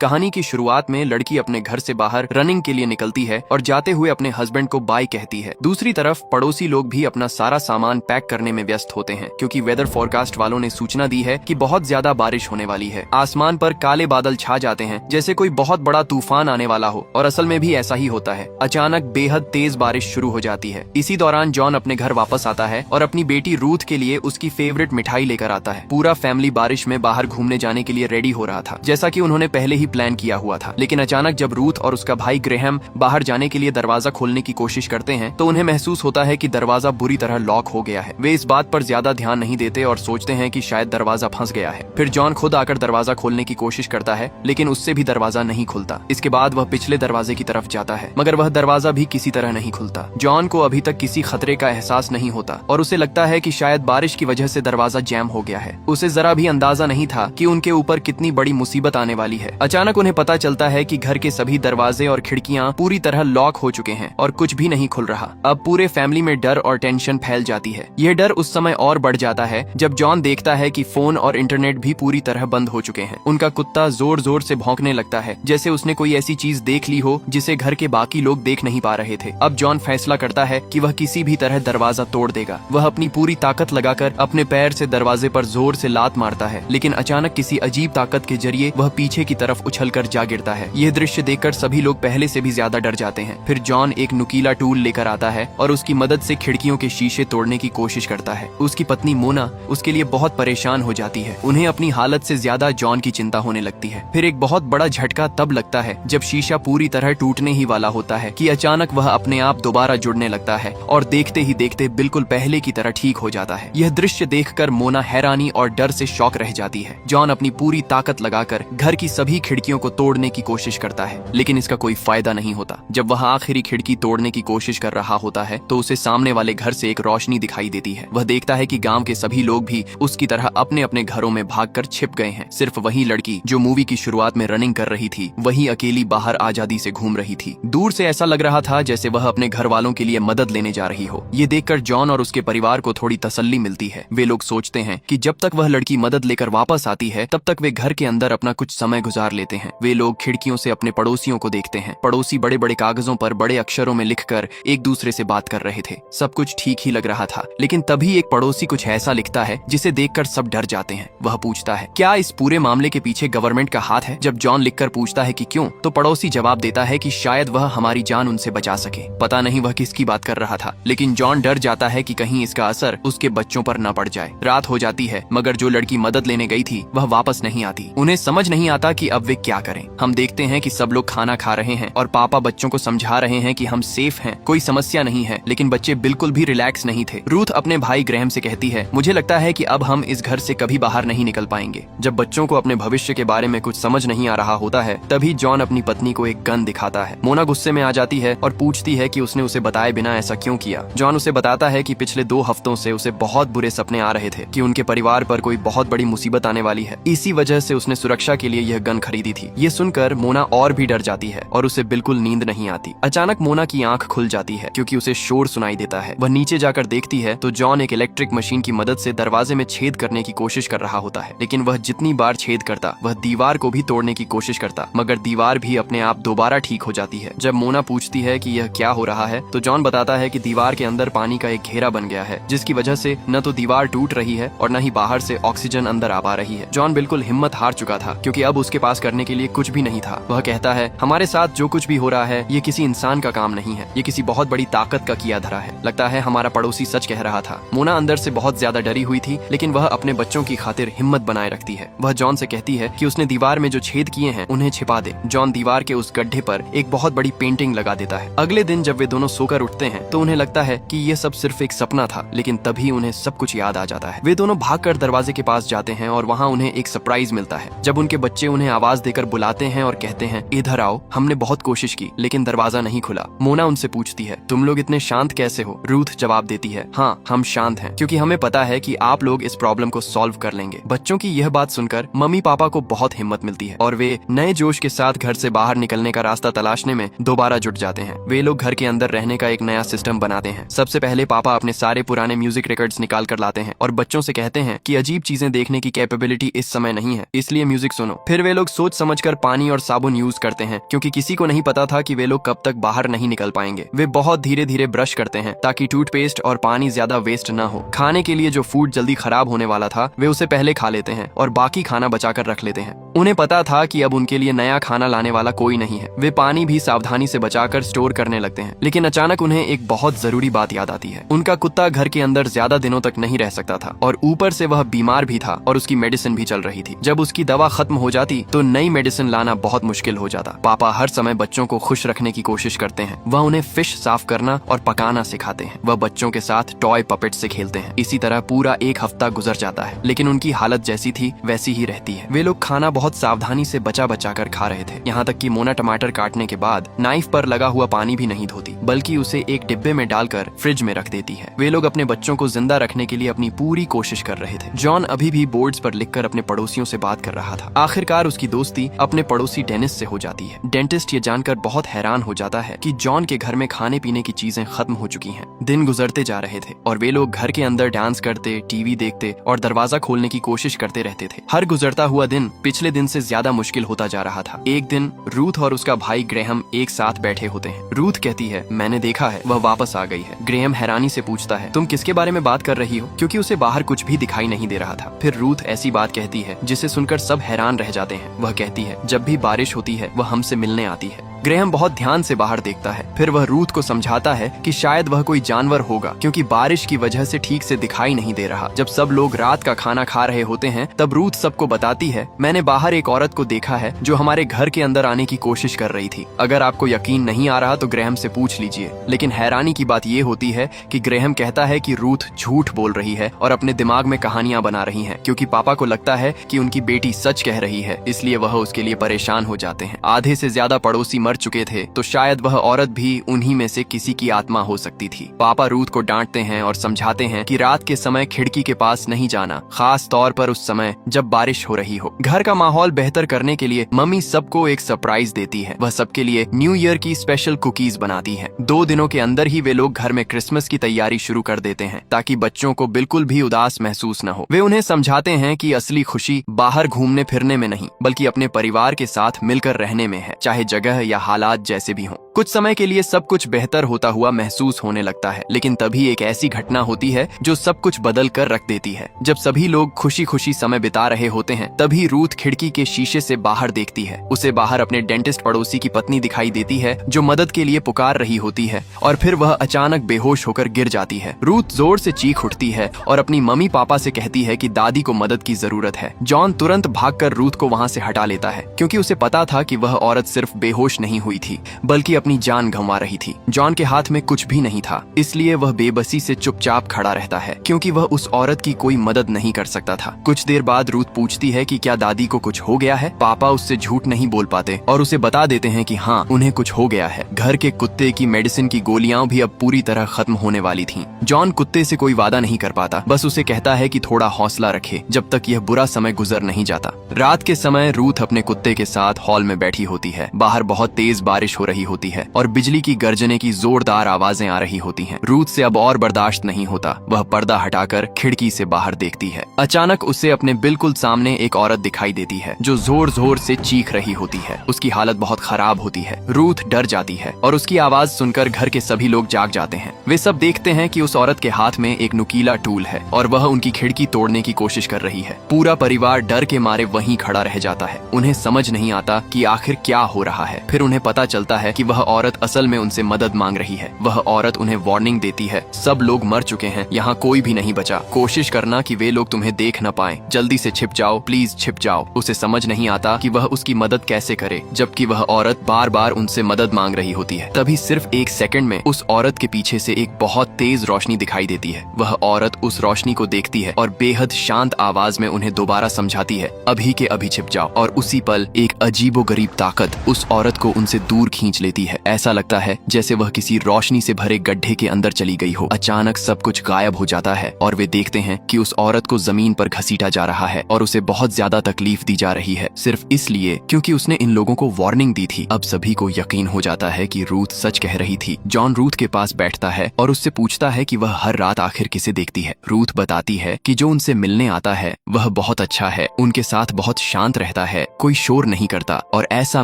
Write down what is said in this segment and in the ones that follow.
कहानी की शुरुआत में लड़की अपने घर से बाहर रनिंग के लिए निकलती है और जाते हुए अपने हस्बैंड को बाय कहती है। दूसरी तरफ पड़ोसी लोग भी अपना सारा सामान पैक करने में व्यस्त होते हैं क्योंकि वेदर फोरकास्ट वालों ने सूचना दी है कि बहुत ज्यादा बारिश होने वाली है। आसमान पर काले बादल छा जाते हैं जैसे कोई बहुत बड़ा तूफान आने वाला हो, और असल में भी ऐसा ही होता है। अचानक बेहद तेज बारिश शुरू हो जाती है। इसी दौरान जॉन अपने घर वापस आता है और अपनी बेटी रूथ के लिए उसकी फेवरेट मिठाई लेकर आता है। पूरा फैमिली बारिश में बाहर घूमने जाने के लिए रेडी हो रहा था, जैसा कि उन्होंने पहले ही प्लान किया हुआ था। लेकिन अचानक जब रूथ और उसका भाई ग्रेहम बाहर जाने के लिए दरवाजा खोलने की कोशिश करते हैं तो उन्हें महसूस होता है कि दरवाजा बुरी तरह लॉक हो गया है। वे इस बात पर ज्यादा ध्यान नहीं देते और सोचते हैं कि शायद दरवाजा फंस गया है। फिर जॉन खुद आकर दरवाजा खोलने की कोशिश करता है, लेकिन उससे भी दरवाजा नहीं खुलता। इसके बाद वह पिछले दरवाजे की तरफ जाता है, मगर वह दरवाजा भी किसी तरह नहीं खुलता। जॉन को अभी तक किसी खतरे का एहसास नहीं होता और उसे लगता है कि शायद बारिश की वजह से दरवाजा जैम हो गया है। उसे जरा भी अंदाजा नहीं था कि उनके ऊपर कितनी बड़ी मुसीबत आने वाली है। अचानक उन्हें पता चलता है कि घर के सभी दरवाजे और खिड़कियां पूरी तरह लॉक हो चुके हैं और कुछ भी नहीं खुल रहा। अब पूरे फैमिली में डर और टेंशन फैल जाती है। यह डर उस समय और बढ़ जाता है जब जॉन देखता है कि फोन और इंटरनेट भी पूरी तरह बंद हो चुके हैं। उनका कुत्ता जोर जोर से भौंकने लगता है जैसे उसने कोई ऐसी चीज देख ली हो जिसे घर के बाकी लोग देख नहीं पा रहे थे। अब जॉन फैसला करता है कि वह किसी भी तरह दरवाजा तोड़ देगा। वह अपनी पूरी ताकत लगाकर अपने पैर से दरवाजे पर जोर से लात मारता है, लेकिन अचानक किसी अजीब ताकत के जरिए वह पीछे की तरफ उछलकर जा गिरता है। यह दृश्य देखकर सभी लोग पहले से भी ज्यादा डर जाते हैं। फिर जॉन एक नुकीला टूल लेकर आता है और उसकी मदद से खिड़कियों के शीशे तोड़ने की कोशिश करता है। उसकी पत्नी मोना उसके लिए बहुत परेशान हो जाती है। उन्हें अपनी हालत से ज्यादा जॉन की चिंता होने लगती है। फिर एक बहुत बड़ा झटका तब लगता है जब शीशा पूरी तरह टूटने ही वाला होता है कि अचानक वह अपने आप दोबारा जुड़ने लगता है और देखते ही देखते बिल्कुल पहले की तरह ठीक हो जाता है। यह दृश्य देखकर मोना हैरानी और डर से शॉक रह जाती है। जॉन अपनी पूरी ताकत लगाकर घर की सभी खिड़कियों को तोड़ने की कोशिश करता है, लेकिन इसका कोई फायदा नहीं होता। जब वह आखिरी खिड़की तोड़ने की कोशिश कर रहा होता है तो उसे सामने वाले घर से एक रोशनी दिखाई देती है। वह देखता है कि गांव के सभी लोग भी उसकी तरह अपने अपने घरों में भागकर छिप गए हैं। सिर्फ वही लड़की जो मूवी की शुरुआत में रनिंग कर रही थी, वही अकेली बाहर आजादी से घूम रही थी। दूर से ऐसा लग रहा था जैसे वह अपने घर वालों के लिए मदद लेने जा रही हो। ये देखकर जॉन और उसके परिवार को थोड़ी तसल्ली मिलती है। वे लोग सोचते हैं कि जब तक वह लड़की मदद लेकर वापस आती है तब तक वे घर के अंदर अपना कुछ समय गुजार लेते हैं। वे लोग खिड़कियों से अपने पड़ोसियों को देखते हैं। पड़ोसी बड़े बड़े कागजों पर बड़े अक्षरों में लिखकर एक दूसरे से बात कर रहे थे। सब कुछ ठीक ही लग रहा था, लेकिन तभी एक पड़ोसी कुछ ऐसा लिखता है जिसे देखकर सब डर जाते हैं। वह पूछता है, क्या इस पूरे मामले के पीछे गवर्नमेंट का हाथ है? जब जॉन लिखकर पूछता है कि क्यों, तो पड़ोसी जवाब देता है कि शायद वह हमारी जान उनसे बचा सके। पता नहीं वह किसकी बात कर रहा था, लेकिन जॉन डर जाता है कि कहीं इसका असर उसके बच्चों पर न पड़ जाए। रात हो जाती है, मगर जो लड़की मदद लेने गई थी वह वापस नहीं आती। उन्हें समझ नहीं आता कि अब वे क्या करें। हम देखते हैं कि सब लोग खाना खा रहे हैं और पापा बच्चों को समझा रहे हैं कि हम सेफ हैं, कोई समस्या नहीं है, लेकिन बच्चे बिल्कुल भी रिलैक्स नहीं थे। रूथ अपने भाई ग्रेहम से कहती है, मुझे लगता है कि अब हम इस घर से कभी बाहर नहीं निकल पाएंगे। जब बच्चों को अपने भविष्य के बारे में कुछ समझ नहीं आ रहा होता है, तभी जॉन अपनी पत्नी को एक गन दिखाता है। मोना गुस्से में आ जाती है और पूछती है कि उसने उसे बताए बिना ऐसा क्यों किया। जॉन उसे बताता है कि पिछले 2 हफ्तों से उसे बहुत बुरे सपने आ रहे थे कि उनके परिवार पर कोई बहुत बड़ी मुसीबत आने वाली है। इसी वजह से उसने सुरक्षा के लिए यह गन खरीदी थी। ये सुनकर मोना और भी डर जाती है और उसे बिल्कुल नींद नहीं आती। अचानक मोना की आंख खुल जाती है क्योंकि उसे शोर सुनाई देता है। वह नीचे जाकर देखती है तो जॉन एक इलेक्ट्रिक मशीन की मदद से दरवाजे में छेद करने की कोशिश कर रहा होता है, लेकिन वह जितनी बार छेद करता वह दीवार को भी तोड़ने की कोशिश करता, मगर दीवार भी अपने आप दोबारा ठीक हो जाती है। जब मोना पूछती है कि यह क्या हो रहा है तो जॉन बताता है कि दीवार के अंदर पानी का एक घेरा बन गया है, जिसकी वजह से न तो दीवार टूट रही है और न ही बाहर से ऑक्सीजन अंदर आ पा रही है। जॉन बिल्कुल हिम्मत हार चुका था क्योंकि अब उसके पास करने के लिए कुछ भी नहीं था। वह कहता है, हमारे साथ जो कुछ भी हो रहा है ये किसी इंसान का काम नहीं है, ये किसी बहुत बड़ी ताकत का किया धरा है। लगता है हमारा पड़ोसी सच कह रहा था। मोना अंदर से बहुत ज्यादा डरी हुई थी, लेकिन वह अपने बच्चों की खातिर हिम्मत बनाए रखती है। वह जॉन से कहती है कि उसने दीवार में जो छेद किए हैं उन्हें छिपा दे। जॉन दीवार के उस गड्ढे पर एक बहुत बड़ी पेंटिंग लगा देता है। अगले दिन जब वे दोनों सोकर उठते हैं तो उन्हें लगता है कि ये सब सिर्फ एक सपना था, लेकिन तभी उन्हें सब कुछ याद आ जाता है। वे दोनों भागकर दरवाजे के पास जाते हैं और वहाँ उन्हें एक सरप्राइज मिलता है। जब उनके बच्चे उन्हें आवाज देकर बुलाते हैं और कहते हैं, इधर आओ, हमने बहुत कोशिश की लेकिन दरवाजा नहीं खुला। मोना उनसे पूछती है, तुम लोग इतने शांत कैसे हो? रूथ जवाब देती है, हाँ हम शांत हैं क्योंकि हमें पता है कि आप लोग इस प्रॉब्लम को सॉल्व कर लेंगे। बच्चों की यह बात सुनकर मम्मी पापा को बहुत हिम्मत मिलती है और वे नए जोश के साथ घर से बाहर निकलने का रास्ता तलाशने में दोबारा जुट जाते हैं। वे लोग घर के अंदर रहने का एक नया सिस्टम बनाते हैं। सबसे पहले पापा अपने सारे पुराने म्यूजिक रिकॉर्ड्स निकाल कर लाते हैं और बच्चों से कहते हैं कि अजीब चीजें देखने की कैपेबिलिटी इस समय नहीं है, इसलिए म्यूजिक सुनो। फिर वे लोग सोच सोच समझकर पानी और साबुन यूज करते हैं, क्योंकि किसी को नहीं पता था कि वे लोग कब तक बाहर नहीं निकल पाएंगे। वे बहुत धीरे धीरे ब्रश करते हैं ताकि टूथपेस्ट और पानी ज्यादा वेस्ट ना हो। खाने के लिए जो फूड जल्दी खराब होने वाला था वे उसे पहले खा लेते हैं और बाकी खाना बचाकर रख लेते हैं। उन्हें पता था कि अब उनके लिए नया खाना लाने वाला कोई नहीं है। वे पानी भी सावधानी से बचाकर स्टोर करने लगते हैं। लेकिन अचानक उन्हें एक बहुत जरूरी बात याद आती है। उनका कुत्ता घर के अंदर ज्यादा दिनों तक नहीं रह सकता था और ऊपर से वह बीमार भी था और उसकी मेडिसिन भी चल रही थी। जब उसकी दवा खत्म हो जाती तो नई मेडिसिन लाना बहुत मुश्किल हो जाता। पापा हर समय बच्चों को खुश रखने की कोशिश करते हैं। वह उन्हें फिश साफ करना और पकाना सिखाते हैं। वह बच्चों के साथ टॉय पपेट से खेलते हैं। इसी तरह पूरा एक हफ्ता गुजर जाता है, लेकिन उनकी हालत जैसी थी वैसी ही रहती है। वे लोग खाना बहुत सावधानी से बचा बचा कर खा रहे थे, यहाँ तक कि मोना टमाटर काटने के बाद नाइफ पर लगा हुआ पानी भी नहीं धोती, बल्कि उसे एक डिब्बे में डालकर फ्रिज में रख देती है। वे लोग अपने बच्चों को जिंदा रखने के लिए अपनी पूरी कोशिश कर रहे थे। जॉन अभी भी बोर्ड्स पर लिखकर अपने पड़ोसियों से बात कर रहा था। आखिरकार उसकी दोस्ती अपने पड़ोसी डेनिस से हो जाती है। डेंटिस्ट ये जानकर बहुत हैरान हो जाता है कि जॉन के घर में खाने पीने की चीजें खत्म हो चुकी हैं। दिन गुजरते जा रहे थे और वे लोग घर के अंदर डांस करते, टीवी देखते और दरवाजा खोलने की कोशिश करते रहते थे। हर गुजरता हुआ दिन पिछले दिन से ज्यादा मुश्किल होता जा रहा था। एक दिन रूथ और उसका भाई ग्रेहम एक साथ बैठे होते हैं। रूथ कहती है, मैंने देखा है, वह वापस आ गई है। ग्रेहम हैरानी से पूछता है, तुम किसके बारे में बात कर रही हो? क्योंकि उसे बाहर कुछ भी दिखाई नहीं दे रहा था। फिर रूथ ऐसी बात कहती है जिसे सुनकर सब हैरान रह जाते हैं। वह कहती है, जब भी बारिश होती है वह हमसे मिलने आती है। ग्रेहम बहुत ध्यान से बाहर देखता है। फिर वह रूथ को समझाता है कि शायद वह कोई जानवर होगा, क्योंकि बारिश की वजह से ठीक से दिखाई नहीं दे रहा। जब सब लोग रात का खाना खा रहे होते हैं तब रूथ सबको बताती है, मैंने बाहर एक औरत को देखा है जो हमारे घर के अंदर आने की कोशिश कर रही थी। अगर आपको यकीन नहीं आ रहा तो ग्रेहम से पूछ लीजिए। लेकिन हैरानी की बात ये होती है कि ग्रेहम कहता है कि रूथ झूठ बोल रही है और अपने दिमाग में कहानियां बना रही है, क्योंकि पापा को लगता है कि उनकी बेटी सच कह रही है, इसलिए वह उसके लिए परेशान हो जाते हैं। आधे से ज्यादा पड़ोसी मर चुके थे, तो शायद वह औरत भी उन्हीं में से किसी की आत्मा हो सकती थी। पापा रूथ को डांटते हैं और समझाते हैं कि रात के समय खिड़की के पास नहीं जाना, खास तौर पर उस समय जब बारिश हो रही हो। घर का माहौल बेहतर करने के लिए मम्मी सबको एक सरप्राइज देती है। वह सबके लिए न्यू ईयर की स्पेशल कुकीज बनाती है। 2 दिनों के अंदर ही वे लोग घर में क्रिसमस की तैयारी शुरू कर देते हैं, ताकि बच्चों को बिल्कुल भी उदास महसूस न हो। वे उन्हें समझाते हैं कि असली खुशी बाहर घूमने फिरने में नहीं, बल्कि अपने परिवार के साथ मिलकर रहने में है, चाहे जगह या हालात जैसे भी हों। कुछ समय के लिए सब कुछ बेहतर होता हुआ महसूस होने लगता है, लेकिन तभी एक ऐसी घटना होती है जो सब कुछ बदल कर रख देती है। जब सभी लोग खुशी खुशी समय बिता रहे होते हैं, तभी रूथ खिड़की के शीशे से बाहर देखती है। उसे बाहर अपने डेंटिस्ट पड़ोसी की पत्नी दिखाई देती है जो मदद के लिए पुकार रही होती है, और फिर वह अचानक बेहोश होकर गिर जाती है। रूथ जोर से चीख उठती है और अपनी मम्मी पापा से कहती है कि दादी को मदद की जरूरत है। जॉन तुरंत भागकर रूथ को वहाँ से हटा लेता है, क्योंकि उसे पता था कि वह औरत सिर्फ बेहोश नहीं हुई थी, बल्कि अपनी जान गंवा रही थी। जॉन के हाथ में कुछ भी नहीं था, इसलिए वह बेबसी से चुपचाप खड़ा रहता है, क्योंकि वह उस औरत की कोई मदद नहीं कर सकता था। कुछ देर बाद रूथ पूछती है कि क्या दादी को कुछ हो गया है। पापा उससे झूठ नहीं बोल पाते और उसे बता देते हैं कि हाँ, उन्हें कुछ हो गया है। घर के कुत्ते की मेडिसिन की गोलियां भी अब पूरी तरह खत्म होने वाली थीं। जॉन कुत्ते से कोई वादा नहीं कर पाता, बस उसे कहता है कि थोड़ा हौसला रखे जब तक यह बुरा समय गुजर नहीं जाता। रात के समय रूथ अपने कुत्ते के साथ हॉल में बैठी होती है। बाहर बहुत तेज बारिश हो रही होती है और बिजली की गर्जने की जोरदार आवाजें आ रही होती हैं। रूथ से अब और बर्दाश्त नहीं होता। वह पर्दा हटाकर खिड़की से बाहर देखती है। अचानक उसे अपने बिल्कुल सामने एक औरत दिखाई देती है जो जोर जोर से चीख रही होती है। उसकी हालत बहुत खराब होती है। रूथ डर जाती है और उसकी आवाज सुनकर घर के सभी लोग जाग जाते हैं। वे सब देखते हैं कि उस औरत के हाथ में एक नुकीला टूल है और वह उनकी खिड़की तोड़ने की कोशिश कर रही है। पूरा परिवार डर के मारे वहीं खड़ा रह जाता है। उन्हें समझ नहीं आता कि आखिर क्या हो रहा है। फिर उन्हें पता चलता है कि वह औरत असल में उनसे मदद मांग रही है। वह औरत उन्हें वार्निंग देती है, सब लोग मर चुके हैं, यहाँ कोई भी नहीं बचा। कोशिश करना कि वे लोग तुम्हें देख न पाएं। जल्दी से छिप जाओ, प्लीज छिप जाओ। उसे समझ नहीं आता कि वह उसकी मदद कैसे करे, जबकि वह औरत बार बार उनसे मदद मांग रही होती है। तभी सिर्फ 1 सेकंड में उस औरत के पीछे से एक बहुत तेज रोशनी दिखाई देती है। वह औरत उस रोशनी को देखती है और बेहद शांत आवाज में उन्हें दोबारा समझाती है, अभी के अभी छिप जाओ। और उसी पल एक अजीबोगरीब ताकत उस औरत को उनसे दूर खींच लेती है। ऐसा लगता है जैसे वह किसी रोशनी से भरे गड्ढे के अंदर चली गई हो। अचानक सब कुछ गायब हो जाता है और वे देखते हैं कि उस औरत को जमीन पर घसीटा जा रहा है और उसे बहुत ज्यादा तकलीफ दी जा रही है, सिर्फ इसलिए क्योंकि उसने इन लोगों को वार्निंग दी थी। अब सभी को यकीन हो जाता है कि रूथ सच कह रही थी। जॉन रूथ के पास बैठता है और उससे पूछता है कि वह हर रात आखिर किसे देखती है। रूथ बताती है कि जो उनसे मिलने आता है वह बहुत अच्छा है, उनके साथ बहुत शांत रहता है, कोई शोर नहीं करता और ऐसा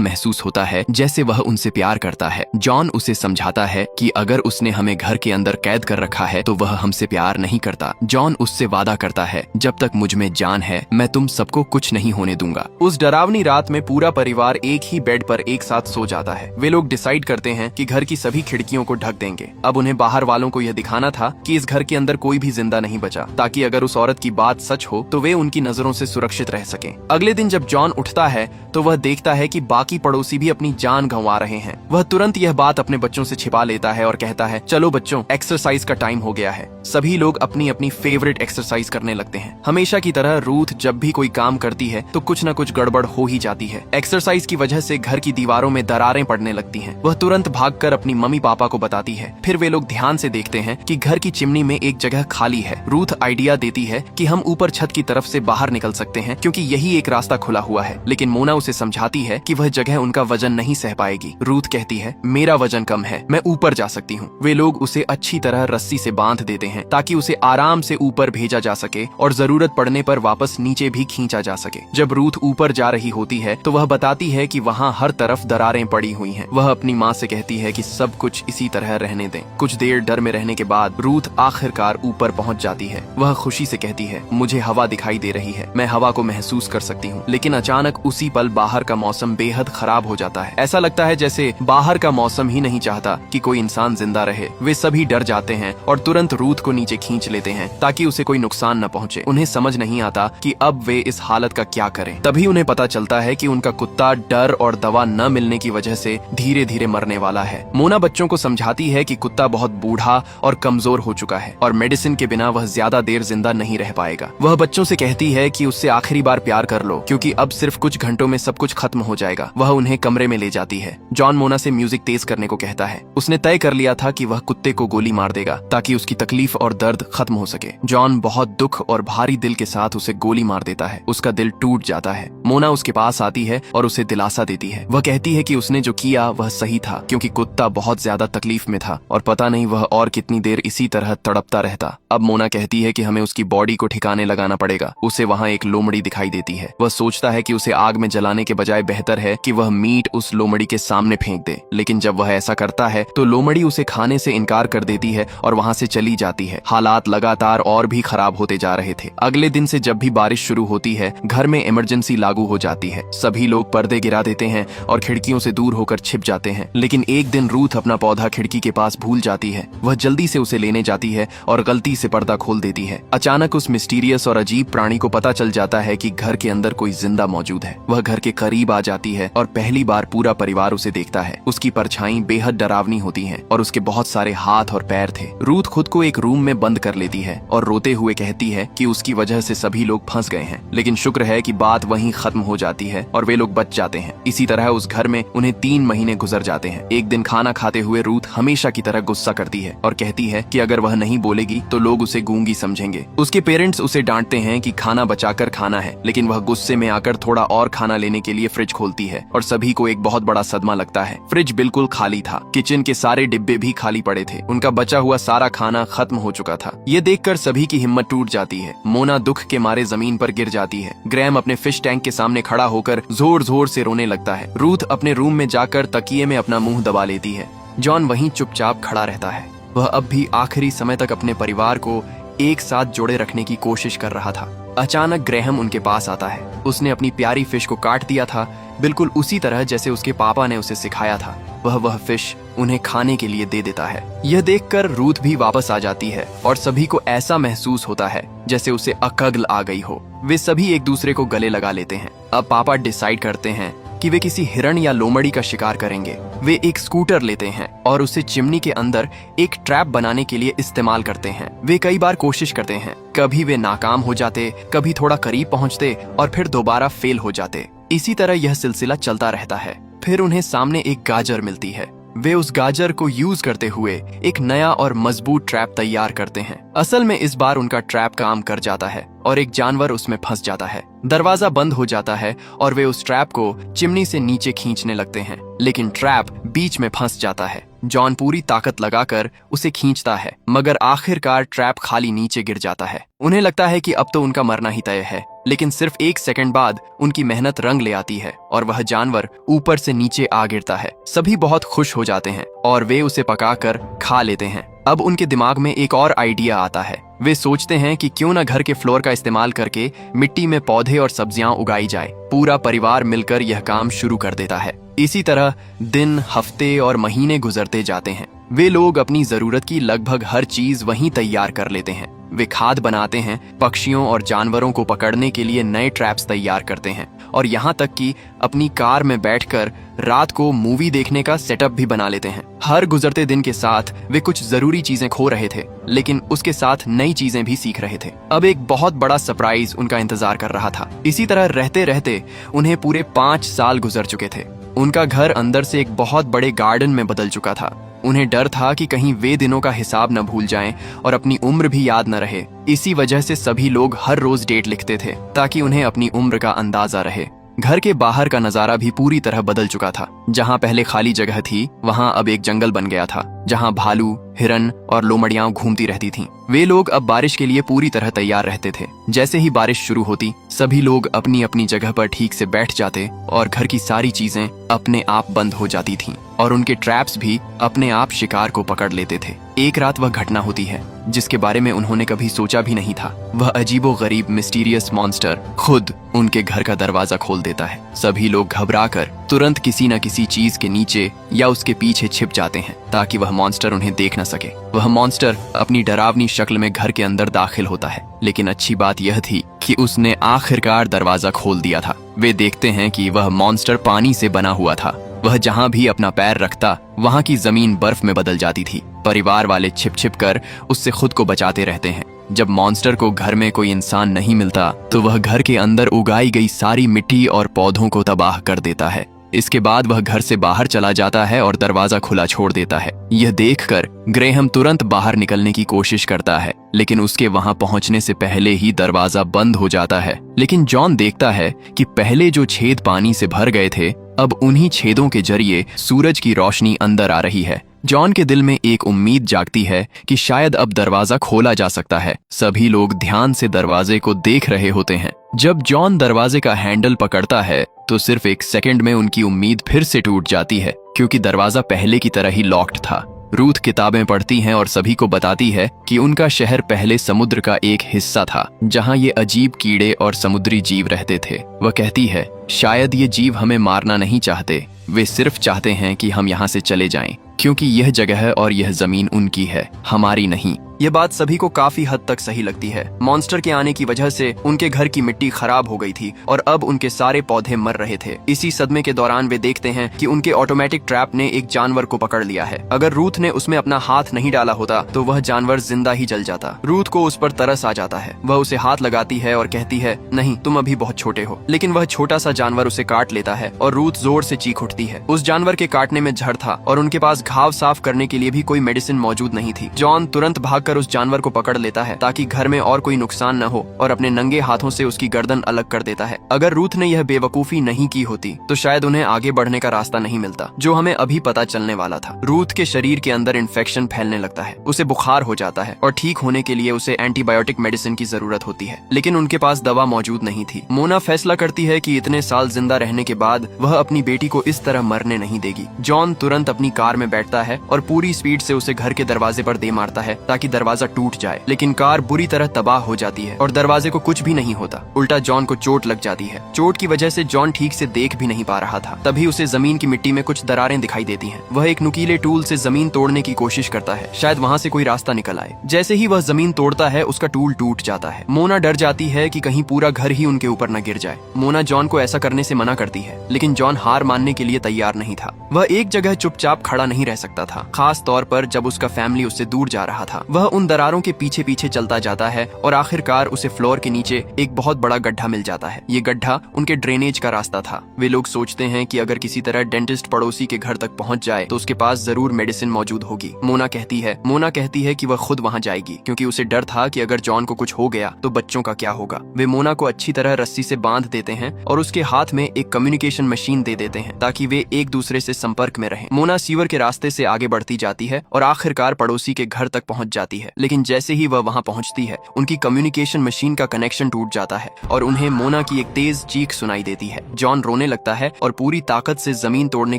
महसूस होता है जैसे वह उनसे प्यार करता है। जॉन उसे समझाता है कि अगर उसने हमें घर के अंदर कैद कर रखा है तो वह हमसे प्यार नहीं करता। जॉन उससे वादा करता है, जब तक मुझ में जान है मैं तुम सबको कुछ नहीं होने दूंगा। उस डरावनी रात में पूरा परिवार एक ही बेड पर एक साथ सो जाता है। वे लोग डिसाइड करते हैं कि घर की सभी खिड़कियों को ढक देंगे। अब उन्हें बाहर वालों को यह दिखाना था कि इस घर के अंदर कोई भी जिंदा नहीं बचा, ताकि अगर उस औरत की बात सच हो तो वे उनकी नजरों से सुरक्षित रह सकें। अगले दिन जब जॉन उठता है तो वह देखता है कि बाकी पड़ोसी भी अपनी जान गंवा रहे हैं। वह तुरंत यह बात अपने बच्चों से छिपा लेता है और कहता है, चलो बच्चों, एक्सरसाइज का टाइम हो गया है। सभी लोग अपनी अपनी फेवरेट एक्सरसाइज करने लगते हैं। हमेशा की तरह रूथ जब भी कोई काम करती है तो कुछ न कुछ गड़बड़ हो ही जाती है। एक्सरसाइज की वजह से घर की दीवारों में दरारें पड़ने लगती हैं। वह तुरंत भागकर अपनी मम्मी पापा को बताती है। फिर वे लोग ध्यान से देखते हैं कि घर की चिमनी में एक जगह खाली है। रूथ आइडिया देती है कि हम ऊपर छत की तरफ से बाहर निकल सकते हैं क्योंकि यही एक रास्ता खुला हुआ है, लेकिन मोना उसे समझाती है कि वह जगह उनका वजन नहीं सह पाएगी। रूथ कहती है, मेरा वजन कम है, मैं ऊपर जा सकती हूँ। वे लोग उसे अच्छी तरह रस्सी से बांध देते हैं ताकि उसे आराम से ऊपर भेजा जा सके और जरूरत पड़ने पर वापस नीचे भी खींचा जा सके। जब रूथ ऊपर जा रही होती है तो वह बताती है कि वहाँ हर तरफ दरारें पड़ी हुई हैं। वह अपनी माँ से कहती है कि सब कुछ इसी तरह रहने दें। कुछ देर डर में रहने के बाद रूथ आखिरकार ऊपर पहुँच जाती है। वह खुशी से कहती है, मुझे हवा दिखाई दे रही है, मैं हवा को महसूस कर सकती हूँ। लेकिन अचानक उसी पल बाहर का मौसम बेहद खराब हो जाता है। ऐसा लगता है जैसे बाहर का मौसम ही नहीं चाहता कि कोई इंसान जिंदा रहे। वे सभी डर जाते हैं और तुरंत रूथ को नीचे खींच लेते हैं ताकि उसे कोई नुकसान न पहुंचे। उन्हें समझ नहीं आता कि अब वे इस हालत का क्या करें। तभी उन्हें पता चलता है कि उनका कुत्ता डर और दवा न मिलने की वजह से धीरे धीरे मरने वाला है। मोना बच्चों को समझाती है कि कुत्ता बहुत बूढ़ा और कमजोर हो चुका है और मेडिसिन के बिना वह ज्यादा देर जिंदा नहीं रह पाएगा। वह बच्चों से कहती है कि उससे आखिरी बार प्यार कर लो क्योंकि अब सिर्फ कुछ घंटों में सब कुछ खत्म हो जाएगा। वह उन्हें कमरे में ले जाती है। जॉन मोना से म्यूजिक तेज करने को कहता है। उसने तय कर लिया था कि वह कुत्ते को गोली मार देगा ताकि उसकी तकलीफ और दर्द खत्म हो सके। जॉन बहुत दुख और भारी दिल के साथ उसे गोली मार देता है। उसका दिल टूट जाता है। मोना उसके पास आती है और उसे दिलासा देती है। वह कहती है कि उसने जो किया वह सही था क्योंकि कुत्ता बहुत ज्यादा तकलीफ में था और पता नहीं वह और कितनी देर इसी तरह तड़पता रहता। अब मोना कहती है कि हमें उसकी बॉडी को ठिकाने लगाना पड़ेगा। उसे वहाँ एक लोमड़ी दिखाई देती है। वह सोचता है कि उसे आग में जलाने के बजाय बेहतर है कि वह मीट उस लोमड़ी के सामने फेंक दे, लेकिन जब वह ऐसा करता है तो लोमड़ी उसे खाने से इनकार कर देती है और वहाँ से चली जाती है। हालात लगातार और भी खराब होते जा रहे थे। अगले दिन से जब भी बारिश शुरू होती है घर में इमरजेंसी लागू हो जाती है। सभी लोग पर्दे गिरा देते हैं और खिड़कियों से दूर होकर छिप जाते हैं। लेकिन एक दिन रूथ अपना पौधा खिड़की के पास भूल जाती है। वह जल्दी से उसे लेने जाती है और गलती से पर्दा खोल देती है। अचानक उस मिस्टीरियस और अजीब प्राणी को पता चल जाता है कि घर के अंदर कोई जिंदा मौजूद है। वह घर के करीब आ जाती है और पहली बार पूरा परिवार उसे देखता है। उसकी परछाई बेहद डरावनी होती है और उसके बहुत सारे हाथ और पैर थे। रूथ खुद को एक रूम में बंद कर लेती है और रोते हुए कहती है कि उसकी वजह से सभी लोग फंस गए हैं, लेकिन शुक्र है कि बात वहीं खत्म हो जाती है और वे लोग बच जाते हैं। इसी तरह उस घर में उन्हें 3 महीने गुजर जाते हैं। एक दिन खाना खाते हुए रूथ हमेशा की तरह गुस्सा करती है और कहती है कि अगर वह नहीं बोलेगी तो लोग उसे गूंगी समझेंगे। उसके पेरेंट्स उसे डांटते हैं कि खाना बचाकर खाना है, लेकिन वह गुस्से में आकर थोड़ा और खाना लेने के लिए फ्रिज खोलती है और सभी को एक बहुत बड़ा सदमा लगता है। फ्रिज बिल्कुल खाली था। किचन के सारे डिब्बे भी खाली पड़े थे। उनका बचा हुआ सारा खाना खत्म हो चुका था। ये देखकर सभी की हिम्मत टूट जाती है। मोना दुख के मारे जमीन पर गिर जाती है। ग्रैम अपने फिश टैंक के सामने खड़ा होकर जोर जोर से रोने लगता है। रूथ अपने रूम में जाकर तकिए में अपना मुंह दबा लेती है। जॉन वहीं चुपचाप खड़ा रहता है। वह अब भी आखिरी समय तक अपने परिवार को एक साथ जोड़े रखने की कोशिश कर रहा था। अचानक ग्रैहम उनके पास आता है। उसने अपनी प्यारी फिश को काट दिया था, बिल्कुल उसी तरह जैसे उसके पापा ने उसे सिखाया था। वह फिश उन्हें खाने के लिए दे देता है। यह देखकर रूथ भी वापस आ जाती है और सभी को ऐसा महसूस होता है जैसे उसे अकल आ गई हो। वे सभी एक दूसरे को गले लगा लेते हैं। अब पापा डिसाइड करते हैं कि वे किसी हिरण या लोमड़ी का शिकार करेंगे। वे एक स्कूटर लेते हैं और उसे चिमनी के अंदर एक ट्रैप बनाने के लिए इस्तेमाल करते हैं। वे कई बार कोशिश करते हैं, कभी वे नाकाम हो जाते, कभी थोड़ा करीब पहुंचते और फिर दोबारा फेल हो जाते। इसी तरह यह सिलसिला चलता रहता है। फिर उन्हें सामने एक गाजर मिलती है। वे उस गाजर को यूज करते हुए एक नया और मजबूत ट्रैप तैयार करते हैं। असल में इस बार उनका ट्रैप काम कर जाता है और एक जानवर उसमें फंस जाता है। दरवाजा बंद हो जाता है और वे उस ट्रैप को चिमनी से नीचे खींचने लगते हैं, लेकिन ट्रैप बीच में फंस जाता है। जॉन पूरी ताकत लगाकर उसे खींचता है, मगर आखिरकार ट्रैप खाली नीचे गिर जाता है। उन्हें लगता है कि अब तो उनका मरना ही तय है, लेकिन सिर्फ 1 सेकंड बाद उनकी मेहनत रंग ले आती है और वह जानवर ऊपर से नीचे आ गिरता है। सभी बहुत खुश हो जाते हैं और वे उसे पकाकर खा लेते हैं। अब उनके दिमाग में एक और आइडिया आता है। वे सोचते हैं कि क्यों न घर के फ्लोर का इस्तेमाल करके मिट्टी में पौधे और सब्जियां उगाई जाए। पूरा परिवार मिलकर यह काम शुरू कर देता है। इसी तरह दिन, हफ्ते और महीने गुजरते जाते हैं। वे लोग अपनी जरूरत की लगभग हर चीज वहीं तैयार कर लेते हैं। वे खाद बनाते हैं, पक्षियों और जानवरों को पकड़ने के लिए नए ट्रैप्स तैयार करते हैं और यहाँ तक कि अपनी कार में बैठकर रात को मूवी देखने का सेटअप भी बना लेते हैं। हर गुजरते दिन के साथ वे कुछ जरूरी चीजें खो रहे थे, लेकिन उसके साथ नई चीजें भी सीख रहे थे। अब एक बहुत बड़ा सरप्राइज उनका इंतजार कर रहा था। इसी तरह रहते रहते उन्हें पूरे 5 साल गुजर चुके थे। उनका घर अंदर से एक बहुत बड़े गार्डन में बदल चुका था। उन्हें डर था कि कहीं वे दिनों का हिसाब न भूल जाएं और अपनी उम्र भी याद न रहे। इसी वजह से सभी लोग हर रोज डेट लिखते थे ताकि उन्हें अपनी उम्र का अंदाजा रहे। घर के बाहर का नजारा भी पूरी तरह बदल चुका था। जहाँ पहले खाली जगह थी, वहाँ अब एक जंगल बन गया था, जहाँ भालू, हिरन और लोमड़ियां घूमती रहती थीं। वे लोग अब बारिश के लिए पूरी तरह तैयार रहते थे। जैसे ही बारिश शुरू होती, सभी लोग अपनी अपनी जगह पर ठीक से बैठ जाते और घर की सारी चीजें अपने आप बंद हो जाती थीं और उनके ट्रैप्स भी अपने आप शिकार को पकड़ लेते थे। एक रात वह घटना होती है जिसके बारे में उन्होंने कभी सोचा भी नहीं था। वह अजीबोगरीब मिस्टीरियस मॉन्स्टर खुद उनके घर का दरवाजा खोल देता है। सभी लोग घबराकर तुरंत किसी न किसी चीज के नीचे या उसके पीछे छिप जाते हैं ताकि वह मॉन्स्टर उन्हें देख न सके। वह मॉन्स्टर अपनी डरावनी शक्ल में घर के अंदर दाखिल होता है, लेकिन अच्छी बात यह थी कि उसने आखिरकार दरवाजा खोल दिया था। वे देखते हैं कि वह मॉन्स्टर पानी से बना हुआ था। वह जहाँ भी अपना पैर रखता, वहाँ की जमीन बर्फ में बदल जाती थी। परिवार वाले छिप छिप कर उससे खुद को बचाते रहते हैं। जब मॉन्स्टर को घर में कोई इंसान नहीं मिलता, तो वह घर के अंदर उगाई गई सारी मिट्टी और पौधों को तबाह कर देता है। इसके बाद वह घर से बाहर चला जाता है और दरवाजा खुला छोड़ देता है। यह देखकर ग्रेहम तुरंत बाहर निकलने की कोशिश करता है, लेकिन उसके वहां पहुंचने से पहले ही दरवाजा बंद हो जाता है। लेकिन जॉन देखता है कि पहले जो छेद पानी से भर गए थे, अब उन्हीं छेदों के जरिए सूरज की रोशनी अंदर आ रही है। जॉन के दिल में एक उम्मीद जागती है कि शायद अब दरवाजा खोला जा सकता है। सभी लोग ध्यान से दरवाजे को देख रहे होते हैं। जब जॉन दरवाजे का हैंडल पकड़ता है, तो सिर्फ 1 सेकंड में उनकी उम्मीद फिर से टूट जाती है, क्योंकि दरवाजा पहले की तरह ही लॉक्ड था। रूथ किताबें पढ़ती हैं और सभी को बताती है कि उनका शहर पहले समुद्र का एक हिस्सा था, जहां ये अजीब कीड़े और समुद्री जीव रहते थे। वह कहती है, शायद ये जीव हमें मारना नहीं चाहते, वे सिर्फ चाहते हैं कि हम यहाँ से चले जाएं, क्योंकि यह जगह और यह जमीन उनकी है, हमारी नहीं। यह बात सभी को काफी हद तक सही लगती है। मॉन्स्टर के आने की वजह से उनके घर की मिट्टी खराब हो गई थी और अब उनके सारे पौधे मर रहे थे। इसी सदमे के दौरान वे देखते हैं कि उनके ऑटोमेटिक ट्रैप ने एक जानवर को पकड़ लिया है। अगर रूथ ने उसमें अपना हाथ नहीं डाला होता, तो वह जानवर जिंदा ही जल जाता। रूथ को उस पर तरस आ जाता है। वह उसे हाथ लगाती है और कहती है, नहीं, तुम अभी बहुत छोटे हो। लेकिन वह छोटा सा जानवर उसे काट लेता है और रूथ जोर से चीख उठती है। उस जानवर के काटने में जहर था और उनके पास घाव साफ करने के लिए भी कोई मेडिसिन मौजूद नहीं थी। जॉन तुरंत भागकर उस जानवर को पकड़ लेता है ताकि घर में और कोई नुकसान न हो और अपने नंगे हाथों से उसकी गर्दन अलग कर देता है। अगर रूथ ने यह बेवकूफी नहीं की होती, तो शायद उन्हें आगे बढ़ने का रास्ता नहीं मिलता, जो हमें अभी पता चलने वाला था। रूथ के शरीर के अंदर इन्फेक्शन फैलने लगता है, उसे बुखार हो जाता है और ठीक होने के लिए उसे एंटीबायोटिक मेडिसिन की जरूरत होती है, लेकिन उनके पास दवा मौजूद नहीं थी। मोना फैसला करती है कि इतने साल जिंदा रहने के बाद वह अपनी बेटी को इस तरह मरने नहीं देगी। जॉन तुरंत अपनी कार में बैठता है और पूरी स्पीड से उसे घर के दरवाजे पर दे मारता है ताकि दरवाजा टूट जाए, लेकिन कार बुरी तरह तबाह हो जाती है और दरवाजे को कुछ भी नहीं होता। उल्टा जॉन को चोट लग जाती है। चोट की वजह से जॉन ठीक से देख भी नहीं पा रहा था। तभी उसे जमीन की मिट्टी में कुछ दरारें दिखाई देती हैं। वह एक नुकीले टूल से जमीन तोड़ने की कोशिश करता है, शायद वहाँ से कोई रास्ता निकल आए। जैसे ही वह जमीन तोड़ता है, उसका टूल टूट जाता है। मोना डर जाती है कि कहीं पूरा घर ही उनके ऊपर न गिर जाए। मोना जॉन को ऐसा करने से मना करती है, लेकिन जॉन हार मानने के लिए तैयार नहीं था। वह एक जगह चुपचाप खड़ा नहीं रह सकता था, खास तौर पर जब उसका फैमिली उससे दूर जा रहा था। वह उन दरारों के पीछे पीछे चलता जाता है और आखिरकार उसे फ्लोर के नीचे एक बहुत बड़ा गड्ढा मिल जाता है। ये गड्ढा उनके ड्रेनेज का रास्ता था। वे लोग सोचते हैं कि अगर किसी तरह डेंटिस्ट पड़ोसी के घर तक पहुंच जाए तो उसके पास जरूर मेडिसिन मौजूद होगी। मोना कहती है कि वह खुद वहां जाएगी क्योंकि उसे डर था कि अगर जॉन को कुछ हो गया तो बच्चों का क्या होगा। वे मोना को अच्छी तरह रस्सी से बांध देते हैं और उसके हाथ में एक कम्युनिकेशन मशीन दे देते हैं ताकि वे एक दूसरे से संपर्क में रहें। मोना सीवर के रास्ते से आगे बढ़ती जाती है और आखिरकार पड़ोसी के घर तक पहुंच जाती है, लेकिन जैसे ही वह वहां पहुंचती है उनकी कम्युनिकेशन मशीन का कनेक्शन टूट जाता है और उन्हें मोना की एक तेज चीख सुनाई देती है। जॉन रोने लगता है और पूरी ताकत से जमीन तोड़ने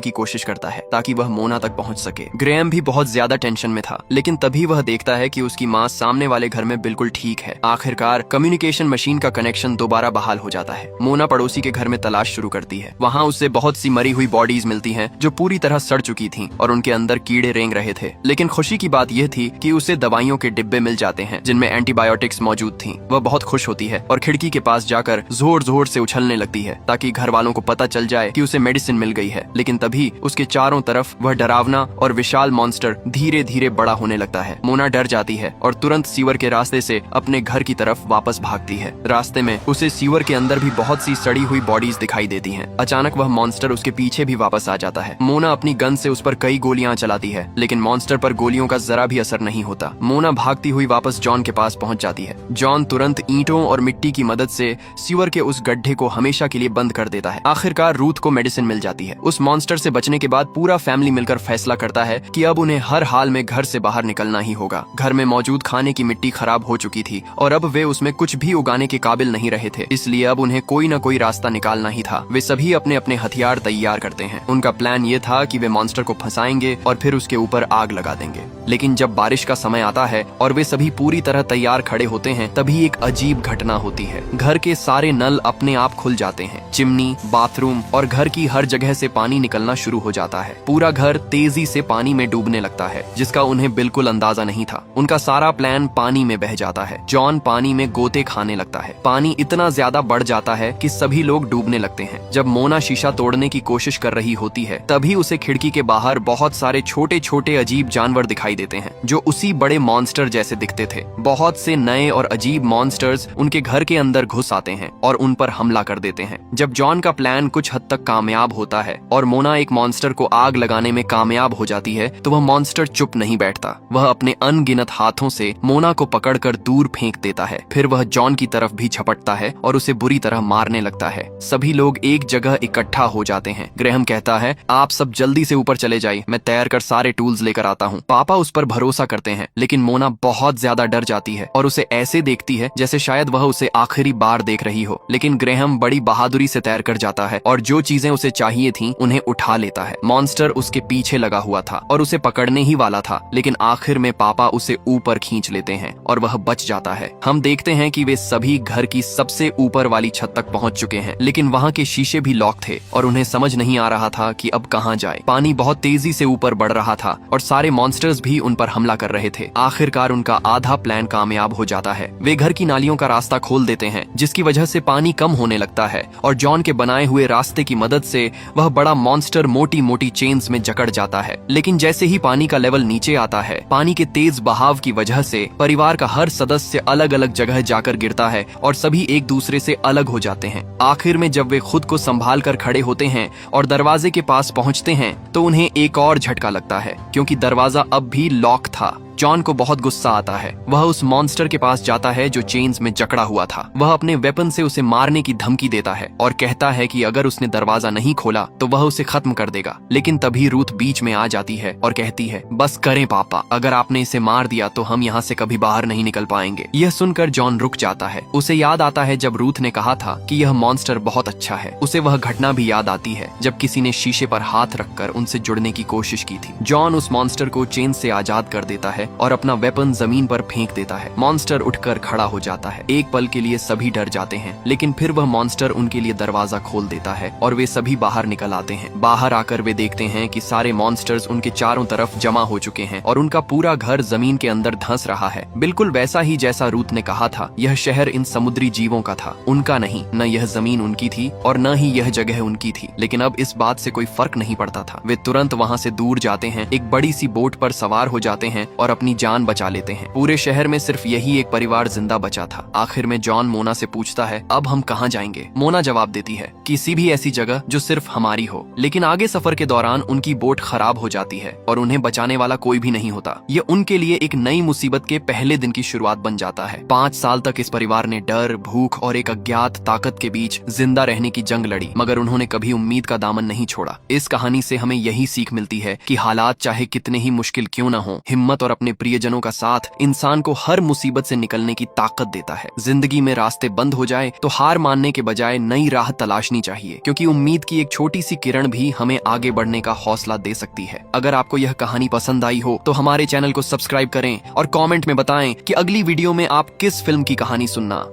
की कोशिश करता है ताकि वह मोना तक पहुंच सके। ग्रेहम भी बहुत ज्यादा टेंशन में था, लेकिन तभी वह देखता है कि उसकी माँ सामने वाले घर में बिल्कुल ठीक है। आखिरकार कम्युनिकेशन मशीन का कनेक्शन दोबारा बहाल हो जाता है। मोना पड़ोसी के घर में तलाश शुरू करती है। वहाँ उसे बहुत सी मरी हुई बॉडीज मिलती हैं जो पूरी तरह सड़ चुकी थीं और उनके अंदर कीड़े रेंग रहे थे। लेकिन खुशी की बात यह थी कि उसे दवाइयों के डिब्बे मिल जाते हैं जिनमें एंटीबायोटिक्स मौजूद थीं। वह बहुत खुश होती है और खिड़की के पास जाकर जोर जोर से उछलने लगती है ताकि घर वालों को पता चल जाए कि उसे मेडिसिन मिल गई है। लेकिन तभी उसके चारों तरफ वह डरावना और विशाल मॉन्स्टर धीरे धीरे बड़ा होने लगता है। मोना डर जाती है और तुरंत सीवर के रास्ते से अपने घर की तरफ वापस भागती है। रास्ते में उसे सीवर के अंदर भी बहुत सी सड़ी हुई बॉडीज दिखाई देती हैं। अचानक वह मॉन्स्टर उसके पीछे भी वापस आ जाता है। मोना अपनी गन से उस पर कई गोलियां चलाती है, लेकिन मॉन्स्टर पर गोलियों का जरा भी असर नहीं होता। मोना भागती हुई वापस जॉन के पास पहुंच जाती है। जॉन तुरंत ईंटों और मिट्टी की मदद से सीवर के उस गड्ढे को हमेशा के लिए बंद कर देता है। आखिरकार रूथ को मेडिसिन मिल जाती है। उस मॉन्स्टर से बचने के बाद पूरा फैमिली मिलकर फैसला करता है कि अब उन्हें हर हाल में घर से बाहर निकलना ही होगा। घर में मौजूद खाने की मिट्टी खराब हो चुकी थी और अब वे उसमें कुछ भी उगाने के काबिल नहीं रहे थे, इसलिए अब उन्हें कोई न कोई रास्ता निकालना ही था। वे सभी अपने अपने हथियार तैयार करते हैं। उनका प्लान ये था कि वे मॉन्स्टर को फंसाएंगे और फिर उसके ऊपर आग लगा देंगे। लेकिन जब बारिश का समय आता है और वे सभी पूरी तरह तैयार खड़े होते हैं, तभी एक अजीब घटना होती है। घर के सारे नल अपने आप खुल जाते हैं। चिमनी, बाथरूम और घर की हर जगह से पानी निकलना शुरू हो जाता है। पूरा घर तेजी से पानी में डूबने लगता है, जिसका उन्हें बिल्कुल अंदाजा नहीं था। उनका सारा प्लान पानी में बह जाता है। जॉन पानी में गोते खाने लगता है। पानी इतना ज्यादा बढ़ जाता है कि सभी लोग डूबने लगते हैं। जब मोना शीशा तोड़ने की कोशिश कर रही होती है, तभी उसे खिड़की के बाहर बहुत सारे छोटे छोटे अजीब जानवर दिखाई देते हैं जो उसी बड़े मॉन्स्टर जैसे दिखते थे। बहुत से नए और अजीब मॉन्स्टर्स उनके घर के अंदर घुस आते हैं और उन पर हमला कर देते हैं। जब जॉन का प्लान कुछ हद तक कामयाब होता है और मोना एक मॉन्स्टर को आग लगाने में कामयाब हो जाती है, तो वह मॉन्स्टर चुप नहीं बैठता। वह अपने अनगिनत हाथों से मोना को पकड़कर दूर फेंक देता है। फिर वह जॉन की तरफ भी झपटता है और उसे बुरी तरह मारने लगता है। सभी लोग एक जगह इकट्ठा हो जाते हैं। ग्रेहम कहता है, आप सब जल्दी से ऊपर चले जाइए, मैं तैयार कर सारे टूल्स लेकर आता हूँ। पापा उस पर भरोसा करते हैं, लेकिन मोना बहुत ज्यादा डर जाती है और उसे ऐसे देखती है जैसे शायद वह उसे आखिरी बार देख रही हो। लेकिन ग्रेहम बड़ी बहादुरी से तैर कर जाता है और जो चीजें उसे चाहिए थीं, उन्हें उठा लेता है। मॉन्स्टर उसके पीछे लगा हुआ था और उसे पकड़ने ही वाला था, लेकिन आखिर में पापा उसे ऊपर खींच लेते हैं और वह बच जाता है। हम देखते हैं कि वे सभी घर की सबसे ऊपर वाली छत तक पहुंच चुके हैं, लेकिन वहां के शीशे भी लॉक थे और उन्हें समझ नहीं आ रहा था कि अब कहां जाए। पानी बहुत तेजी से ऊपर बढ़ रहा था और सारे मॉन्स्टर्स भी उन पर हमला कर रहे थे। आखिरकार उनका आधा प्लान कामयाब हो जाता है। वे घर की नालियों का रास्ता खोल देते हैं, जिसकी वजह से पानी कम होने लगता है और जॉन के बनाए हुए रास्ते की मदद से वह बड़ा मॉन्स्टर मोटी मोटी चेन्स में जकड़ जाता है। लेकिन जैसे ही पानी का लेवल नीचे आता है, पानी के तेज बहाव की वजह से परिवार का हर सदस्य अलग अलग जगह जाकर गिरता है और सभी एक दूसरे से अलग हो जाते हैं। आखिर में जब वे खुद को संभाल कर खड़े होते हैं और दरवाजे के पास पहुंचते हैं, तो उन्हें एक और झटका लगता है क्योंकि दरवाजा अब भी लॉक था। जॉन को बहुत गुस्सा आता है। वह उस मॉन्स्टर के पास जाता है जो चेन्स में जकड़ा हुआ था। वह अपने वेपन से उसे मारने की धमकी देता है और कहता है कि अगर उसने दरवाजा नहीं खोला तो वह उसे खत्म कर देगा। लेकिन तभी रूथ बीच में आ जाती है और कहती है, बस करें पापा, अगर आपने इसे मार दिया तो हम यहाँ से कभी बाहर नहीं निकल पाएंगे। यह सुनकर जॉन रुक जाता है। उसे याद आता है जब रूथ ने कहा था कि यह मॉन्स्टर बहुत अच्छा है। उसे वह घटना भी याद आती है जब किसी ने शीशे पर हाथ रखकर उनसे जुड़ने की कोशिश की थी। जॉन उस मॉन्स्टर को चेन से आजाद कर देता है और अपना वेपन जमीन पर फेंक देता है। मॉन्स्टर उठकर खड़ा हो जाता है। एक पल के लिए सभी डर जाते हैं, लेकिन फिर वह मॉन्स्टर उनके लिए दरवाजा खोल देता है और वे सभी बाहर निकल आते हैं। बाहर आकर वे देखते हैं कि सारे मॉन्स्टर्स उनके चारों तरफ जमा हो चुके हैं और उनका पूरा घर जमीन के अंदर धंस रहा है, बिल्कुल वैसा ही जैसा रूथ ने कहा था। यह शहर इन समुद्री जीवों का था, उनका नहीं। न यह जमीन उनकी थी और न ही यह जगह उनकी थी, लेकिन अब इस बात से कोई फर्क नहीं पड़ता था। वे तुरंत वहाँ से दूर जाते हैं, एक बड़ी सी बोट पर सवार हो जाते हैं और अपनी जान बचा लेते हैं। पूरे शहर में सिर्फ यही एक परिवार जिंदा बचा था। आखिर में जॉन मोना से पूछता है, अब हम कहाँ जाएंगे? मोना जवाब देती है, किसी भी ऐसी जगह जो सिर्फ हमारी हो। लेकिन आगे सफर के दौरान उनकी बोट खराब हो जाती है और उन्हें बचाने वाला कोई भी नहीं होता। ये उनके लिए एक नई मुसीबत के पहले दिन की शुरुआत बन जाता है। 5 साल तक इस परिवार ने डर, भूख और एक अज्ञात ताकत के बीच जिंदा रहने की जंग लड़ी, मगर उन्होंने कभी उम्मीद का दामन नहीं छोड़ा। इस कहानी से हमें यही सीख मिलती है कि हालात चाहे कितने ही मुश्किल क्यों न हो, हिम्मत और अपने प्रियजनों का साथ इंसान को हर मुसीबत से निकलने की ताकत देता है। जिंदगी में रास्ते बंद हो जाए तो हार मानने के बजाय नई राह तलाशनी चाहिए, क्योंकि उम्मीद की एक छोटी सी किरण भी हमें आगे बढ़ने का हौसला दे सकती है। अगर आपको यह कहानी पसंद आई हो तो हमारे चैनल को सब्सक्राइब करें और कमेंट में बताएं कि अगली वीडियो में आप किस फिल्म की कहानी सुनना